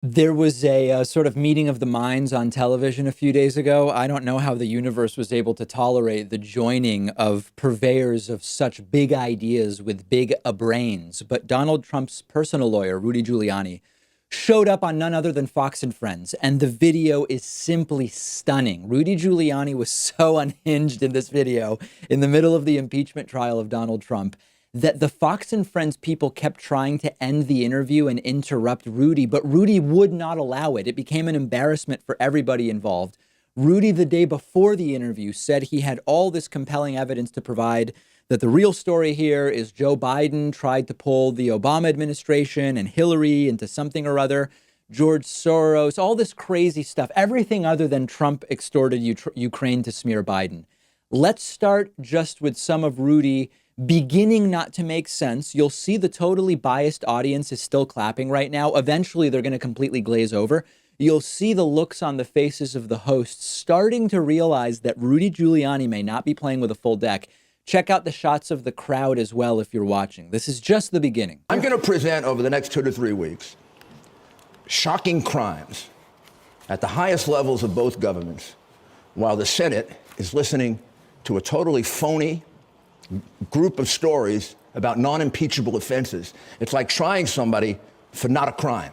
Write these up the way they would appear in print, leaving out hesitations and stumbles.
There was a sort of meeting of the minds on television a few days ago. I don't know how the universe was able to tolerate the joining of purveyors of such big ideas with big brains. But Donald Trump's personal lawyer, Rudy Giuliani, showed up on none other than Fox and Friends. And the video is simply stunning. Rudy Giuliani was so unhinged in this video in the middle of the impeachment trial of Donald Trump that the Fox and Friends people kept trying to end the interview and interrupt Rudy, but Rudy would not allow it. It became an embarrassment for everybody involved. Rudy, the day before the interview, said he had all this compelling evidence to provide, that the real story here is Joe Biden tried to pull the Obama administration and Hillary into something or other, George Soros, all this crazy stuff, everything other than Trump extorted Ukraine to smear Biden. Let's start just with some of Rudy beginning not to make sense. You'll see the totally biased audience is still clapping right now. Eventually, they're going to completely glaze over. You'll see the looks on the faces of the hosts starting to realize that Rudy Giuliani may not be playing with a full deck. Check out the shots of the crowd as well if you're watching. This is just the beginning. I'm going to present over the next 2 to 3 weeks shocking crimes at the highest levels of both governments, while the Senate is listening to a totally phony group of stories about non-impeachable offenses. It's like trying somebody for not a crime.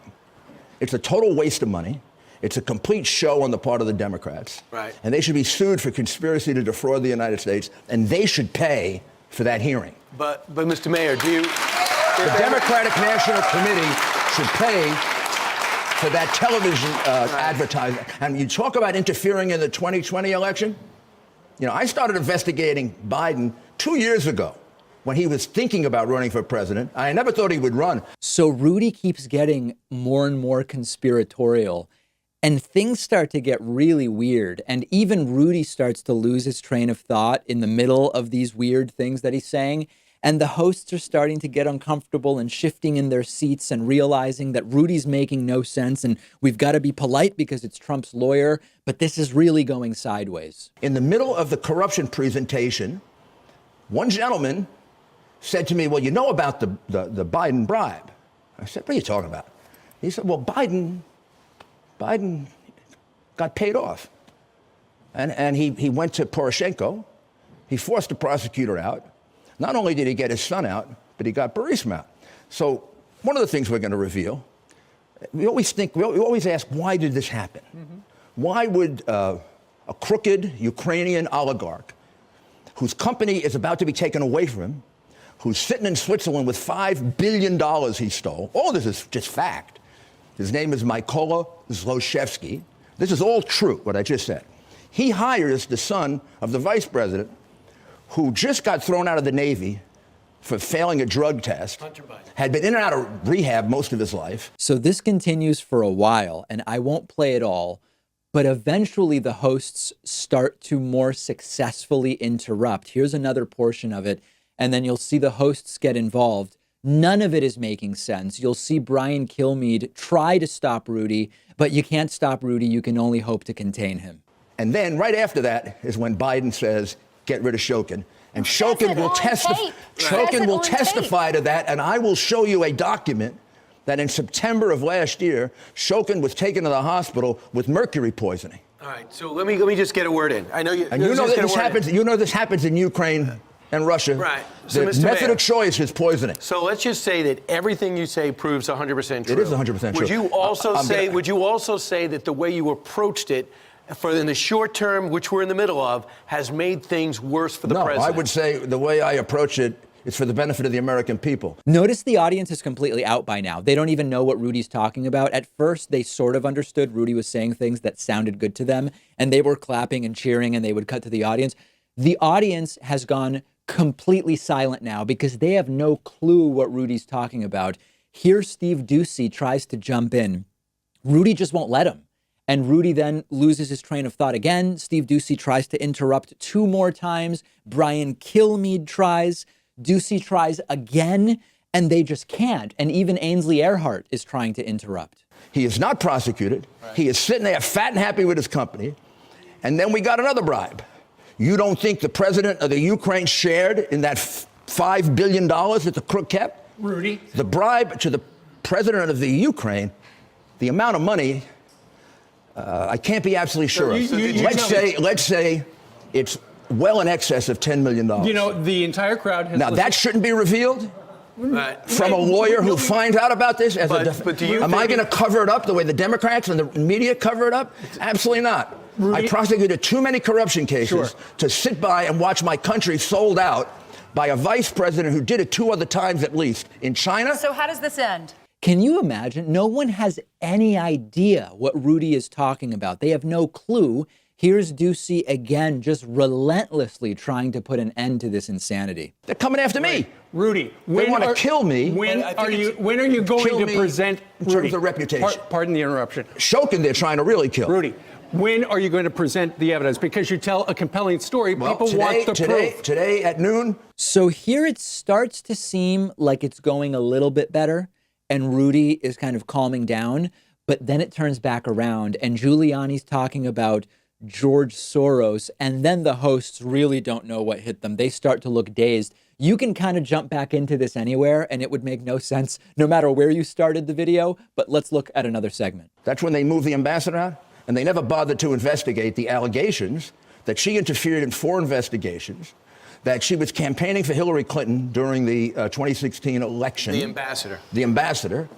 It's a total waste of money. It's a complete show on the part of the Democrats. Right. And they should be sued for conspiracy to defraud the United States, and they should pay for that hearing. But Mr. Mayor, do you... The Democratic National Committee should pay for that television advertising. And you talk about interfering in the 2020 election. You know, I started investigating Biden 2 years ago when he was thinking about running for president. I never thought he would run. So Rudy keeps getting more and more conspiratorial, and things start to get really weird. And even Rudy starts to lose his train of thought in the middle of these weird things that he's saying. And the hosts are starting to get uncomfortable and shifting in their seats and realizing that Rudy's making no sense. And we've got to be polite because it's Trump's lawyer. But this is really going sideways. In the middle of the corruption presentation, one gentleman said to me, well, you know about the Biden bribe. I said, what are you talking about? He said, well, Biden got paid off. And he went to Poroshenko. He forced the prosecutor out. Not only did he get his son out, but he got Burisma out. So one of the things we're going to reveal, we always ask, why did this happen? Mm-hmm. Why would a crooked Ukrainian oligarch whose company is about to be taken away from him, who's sitting in Switzerland with $5 billion he stole, all this is just fact. His name is Mykola Zlochevsky. This is all true, what I just said. He hires the son of the vice president, who just got thrown out of the Navy for failing a drug test, had been in and out of rehab most of his life. So this continues for a while, and I won't play it all, but eventually the hosts start to more successfully interrupt. Here's another portion of it, and then you'll see the hosts get involved. None of it is making sense. You'll see Brian Kilmeade try to stop Rudy, but you can't stop Rudy. You can only hope to contain him. And then right after that is when Biden says, get rid of Shokin. And Shokin will testify to that, and I will show you a document that in September of last year, Shokin was taken to the hospital with mercury poisoning. All right, so let me just get a word in. I know you. And you know that this happens. You know this happens in Ukraine and Russia. Right. So, the Mr. method Mayor, of choice is poisoning. So let's just say that everything you say proves 100% true. It is 100% true. Would you also say that the way you approached it, in the short term, which we're in the middle of, has made things worse for the president? No, I would say the way I approach it is for the benefit of the American people. Notice the audience is completely out by now. They don't even know what Rudy's talking about. At first, they sort of understood Rudy was saying things that sounded good to them, and they were clapping and cheering, and they would cut to the audience. The audience has gone completely silent now because they have no clue what Rudy's talking about. Here, Steve Doocy tries to jump in. Rudy just won't let him. And Rudy then loses his train of thought again. Steve Doocy tries to interrupt 2 more times. Brian Kilmeade tries. Doocy tries again, and they just can't. And even Ainsley Earhardt is trying to interrupt. He is not prosecuted. Right. He is sitting there fat and happy with his company. And then we got another bribe. You don't think the president of the Ukraine shared in that $5 billion that the crook kept? Rudy. The bribe to the president of the Ukraine the amount of money, I can't be absolutely sure of. Let's say it's well in excess of $10 million. You know, the entire crowd has... Now, that shouldn't be revealed from a lawyer who finds out about this? Am I going to cover it up the way the Democrats and the media cover it up? Absolutely not. Rudy? I prosecuted too many corruption cases to sit by and watch my country sold out by a vice president who did it 2 other times at least in China. So how does this end? Can you imagine? No one has any idea what Rudy is talking about. They have no clue. Here's Doocy again, just relentlessly trying to put an end to this insanity. They're coming after me. Rudy, they want to kill me. When are you going to present, in terms of reputation? Pardon the interruption. Shokin, they're trying to really kill. Rudy, when are you going to present the evidence? Because you tell a compelling story, people want the proof. Today at noon. So here it starts to seem like it's going a little bit better, and Rudy is kind of calming down, but then it turns back around, and Giuliani's talking about George Soros, and then the hosts really don't know what hit them. They start to look dazed. You can kind of jump back into this anywhere, and it would make no sense no matter where you started the video, but let's look at another segment. That's when they moved the ambassador out, and they never bothered to investigate the allegations that she interfered in 4 investigations, that she was campaigning for Hillary Clinton during the 2016 election. The ambassador. The ambassador.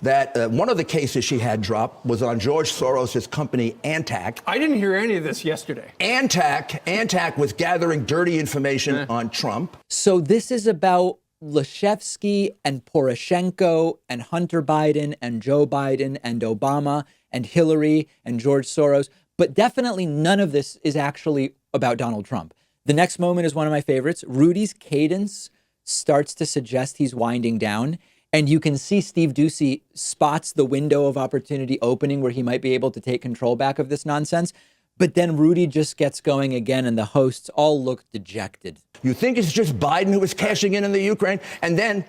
That one of the cases she had dropped was on George Soros' company, Antac. I didn't hear any of this yesterday. Antac was gathering dirty information on Trump. So this is about Leshevsky and Poroshenko and Hunter Biden and Joe Biden and Obama and Hillary and George Soros. But definitely none of this is actually about Donald Trump. The next moment is one of my favorites. Rudy's cadence starts to suggest he's winding down. And you can see Steve Doocy spots the window of opportunity opening where he might be able to take control back of this nonsense. But then Rudy just gets going again, and the hosts all look dejected. You think it's just Biden who was cashing in the Ukraine? And then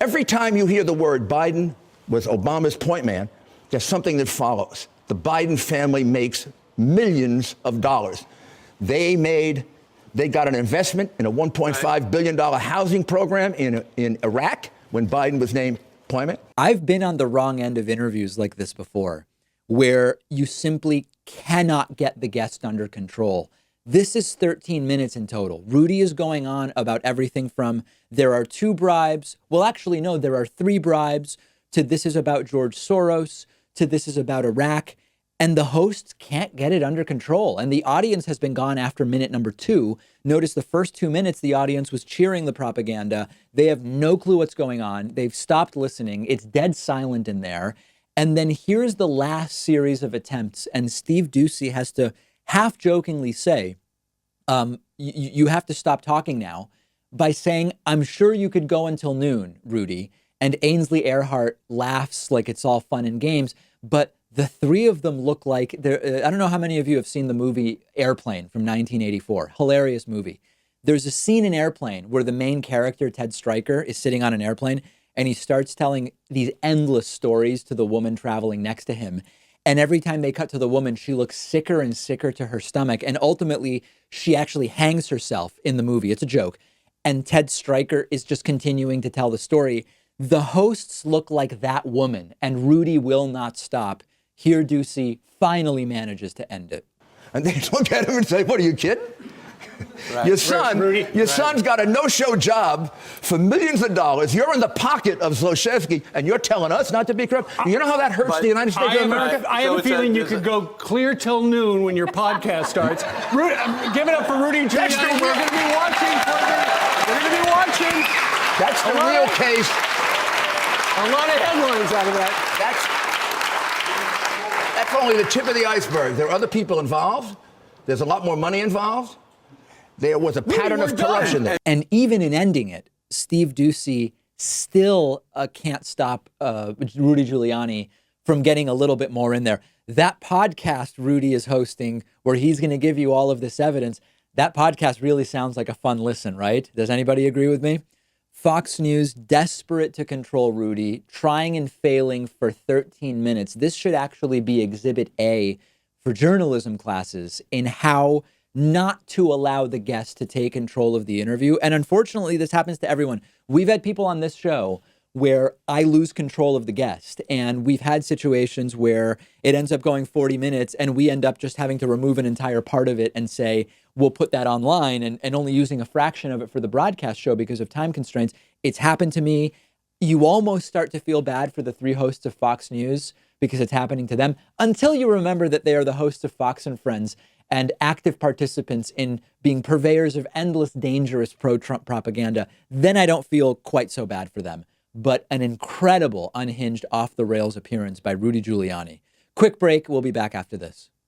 every time you hear the word Biden was Obama's point man, there's something that follows. The Biden family makes millions of dollars. They got an investment in a $1.5 billion housing program in Iraq when Biden was named appointment. I've been on the wrong end of interviews like this before, where you simply cannot get the guest under control. This is 13 minutes in total. Rudy is going on about everything from there are 2 bribes. Well, actually, no, there are 3 bribes, to this is about George Soros, to this is about Iraq. And the hosts can't get it under control. And the audience has been gone after minute number 2. Notice the first 2 minutes, the audience was cheering the propaganda. They have no clue what's going on. They've stopped listening. It's dead silent in there. And then here's the last series of attempts. And Steve Doocy has to half jokingly say, you have to stop talking now, by saying, I'm sure you could go until noon, Rudy. And Ainsley Earhardt laughs like it's all fun and games. But the 3 of them look like they're, I don't know how many of you have seen the movie Airplane from 1984. Hilarious movie. There's a scene in Airplane where the main character, Ted Stryker, is sitting on an airplane and he starts telling these endless stories to the woman traveling next to him. And every time they cut to the woman, she looks sicker and sicker to her stomach. And ultimately, she actually hangs herself in the movie. It's a joke. And Ted Stryker is just continuing to tell the story. The hosts look like that woman, and Rudy will not stop. Here, Doocy finally manages to end it. And they look at him and say, what, are you kidding? Right. Your son's got a no-show job for millions of dollars. You're in the pocket of Zlochevsky, and you're telling us not to be corrupt. You know how that hurts the United States of America? I have a feeling you could go clear till noon when your podcast starts. Give it up for Rudy Giuliani. We're going to be watching. We're going to be watching. That's the real case. A lot of headlines out of that. That's only the tip of the iceberg. There are other people involved. There's a lot more money involved. There was a pattern of corruption there. And even in ending it, Steve Doocy still can't stop Rudy Giuliani from getting a little bit more in there. That podcast Rudy is hosting, where he's going to give you all of this evidence, that podcast really sounds like a fun listen, right? Does anybody agree with me? Fox News, desperate to control Rudy, trying and failing for 13 minutes. This should actually be Exhibit A for journalism classes in how not to allow the guest to take control of the interview. And unfortunately, this happens to everyone. We've had people on this show where I lose control of the guest. And we've had situations where it ends up going 40 minutes and we end up just having to remove an entire part of it and say, we'll put that online and only using a fraction of it for the broadcast show because of time constraints. It's happened to me. You almost start to feel bad for the 3 hosts of Fox News because it's happening to them until you remember that they are the hosts of Fox and Friends and active participants in being purveyors of endless dangerous pro-Trump propaganda. Then I don't feel quite so bad for them. But an incredible unhinged off-the-rails appearance by Rudy Giuliani. Quick break. We'll be back after this.